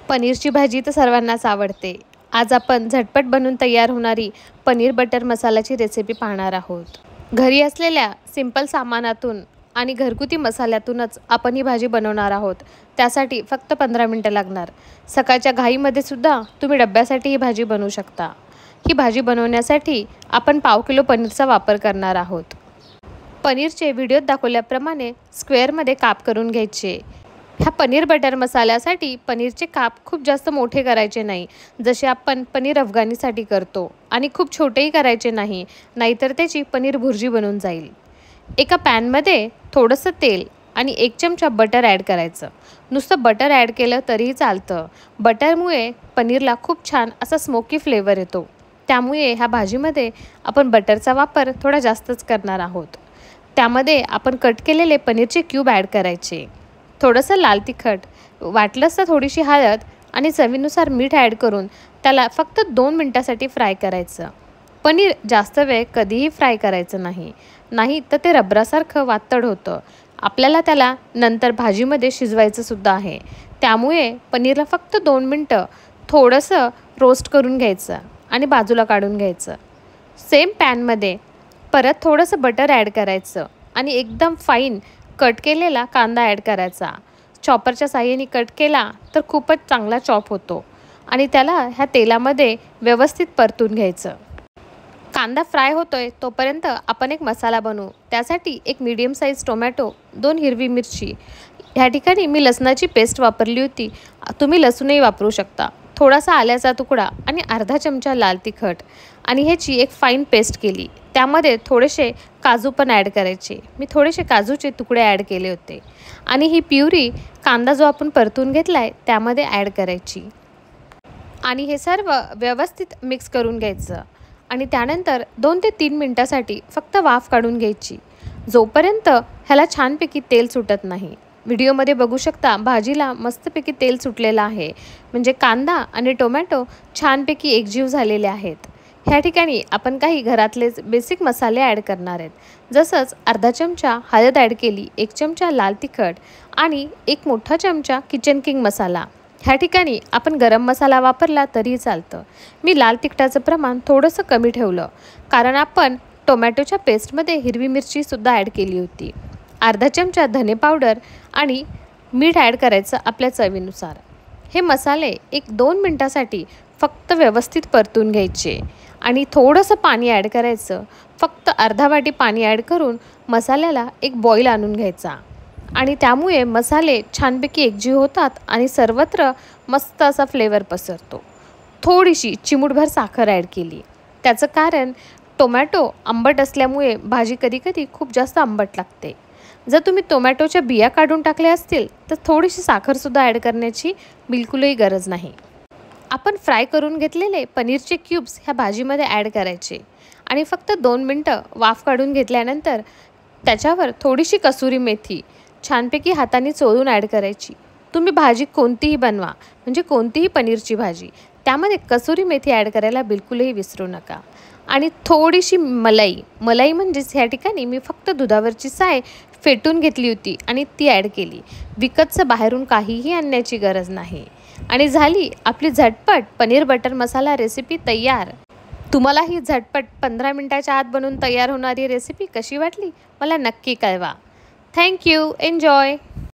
पनीरची भाजी तर सर्वांनाच आवडते। आज आपण झटपट बनून तयार होणारी पनीर बटर मसाल्याची रेसिपी पाहणार आहोत। घरी असलेल्या सिंपल सामानातून आणि घरगुती मसाल्यातूनच आपण ही भाजी बनवणार आहोत। त्यासाठी फक्त 15 मिनिटे लागणार। सकाळच्या घाईमध्ये सुद्धा तुम्ही डब्यासाठी ही भाजी बनवू शकता। ही भाजी बनवण्यासाठी आपण पाव किलो पनीरचा वापर करणार आहोत। पनीरचे व्हिडिओत दाखवल्याप्रमाणे स्क्वेअरमध्ये काप करून घ्यायचे। ह्या पनीर बटर मसाल्यासाठी पनीरचे काप खूप जास्त मोठे करायचे नाही, जसे आपण पनीर अफगाणीसाठी करतो, आणि खूप छोटेही करायचे नाही, नाहीतर त्याची पनीर भुर्जी बनून जाईल। एका पॅनमध्ये थोडंसं तेल आणि 1 चमचा बटर ॲड करायचं। नुसतं बटर ॲड केलं तरीही चालतं। बटरमुळे पनीरला खूप छान असा स्मोकी फ्लेवर येतो, त्यामुळे ह्या भाजीमध्ये आपण बटरचा वापर थोडा जास्तच करणार आहोत। त्यामध्ये आपण कट केलेले पनीरचे क्यूब ॲड करायचे। थोडंसं लाल तिखट, वाटलंच तर थोडीशी हळद आणि चवीनुसार मीठ ॲड करून त्याला फक्त 2 मिनिटासाठी फ्राय करायचं। पनीर जास्त वेळ कधीही फ्राय करायचं नाही तर ते रबरासारखं वातड होतं। आपल्याला त्याला नंतर भाजीमध्ये शिजवायचं सुद्धा आहे, त्यामुळे पनीरला फक्त 2 मिनटं थोडंसं रोस्ट करून घ्यायचं आणि बाजूला काढून घ्यायचं। सेम पॅनमध्ये परत थोडंसं बटर ॲड करायचं आणि एकदम फाईन कट केलेला कांदा ॲड करायचा। चॉपरच्या साहाय्याने कट केला तर खूपच चांगला चॉप होतो आणि त्याला ह्या तेलामध्ये व्यवस्थित परतून घ्यायचं। कांदा फ्राय होतोय तोपर्यंत आपण एक मसाला बनवू। त्यासाठी एक मीडियम साईज टोमॅटो, 2 हिरवी मिरची, ह्या ठिकाणी मी लसणाची पेस्ट वापरली होती, तुम्ही लसूणही वापरू शकता, थोडासा आल्याचा तुकडा आणि अर्धा चमचा लाल तिखट, आणि ह्याची एक फाईन पेस्ट केली। त्यामध्ये थोडेसे काजू पण ॲड करायचे। मी थोडेसे काजूचे तुकडे ॲड केले होते आणि ही प्युरी कांदा जो आपण परतून घेतला आहे त्यामध्ये ॲड करायची आणि हे सर्व व्यवस्थित मिक्स करून घ्यायचं आणि त्यानंतर 2 ते 3 मिनिटासाठी फक्त वाफ काढून घ्यायची, जोपर्यंत ह्याला छानपैकी तेल सुटत नाही। व्हिडिओमध्ये बघू शकता भाजीला मस्तपैकी तेल सुटलेलं आहे, म्हणजे कांदा आणि टोमॅटो छानपैकी एकजीव झालेले आहेत। ह्या ठिकाणी आपण काही घरातलेच बेसिक मसाले ॲड करणार आहेत, जसंच अर्धा चमचा हळद ॲड केली, 1 चमचा लाल तिखट आणि 1 मोठा चमचा किचन किंग मसाला। ह्या ठिकाणी आपण गरम मसाला वापरला तरीही चालतं। मी लाल तिखटाचं प्रमाण थोडंसं कमी ठेवलं, कारण आपण टोमॅटोच्या पेस्टमध्ये हिरवी मिरचीसुद्धा ॲड केली होती। अर्धा चमचा धने पावडर आणि मीठ ॲड करायचं आपल्या चवीनुसार। हे मसाले 1-2 मिनटासाठी फक्त व्यवस्थित परतून घ्यायचे आणि थोडंसं पाणी ॲड करायचं। फक्त अर्धा वाटी पाणी ॲड करून मसाल्याला एक बॉईल आणून घ्यायचा आणि त्यामुळे मसाले छानपैकी एकजीव होतात आणि सर्वत्र मस्त असा फ्लेवर पसरतो। थोडीशी चिमूटभर साखर ॲड केली, त्याचं कारण टोमॅटो आंबट असल्यामुळे भाजी कधीकधी खूप जास्त आंबट लागते। जर तुम्ही टोमॅटोच्या बिया काढून टाकल्या असतील तर थोडीशी साखरसुद्धा ॲड करण्याची बिलकुलही गरज नाही। आपण फ्राय करून घेतलेले पनीरचे क्यूब्स ह्या भाजीमध्ये ॲड करायचे आणि फक्त 2 मिनटं वाफ काढून घेतल्यानंतर त्याच्यावर थोडीशी कसुरी मेथी छानपैकी हाताने चोळून ॲड करायची। तुम्ही भाजी कोणतीही बनवा, म्हणजे कोणतीही पनीरची भाजी, त्यामध्ये कसुरी मेथी ॲड करायला बिलकुलही विसरू नका। आणि थोडीशी मलाई म्हणजेच ह्या ठिकाणी मी फक्त दुधावरची साय फेटून घेतली होती आणि ती ॲड केली। विकतचं बाहेरून काहीही आणण्याची गरज नाही आणि झाली आपली झटपट पनीर बटर मसाला रेसिपी तयार। तुम्हाला ही झटपट 15 मिनिटाच्या आत बनवून तयार होणारी रेसिपी कशी वाटली मला नक्की कळवा। Thank you, enjoy.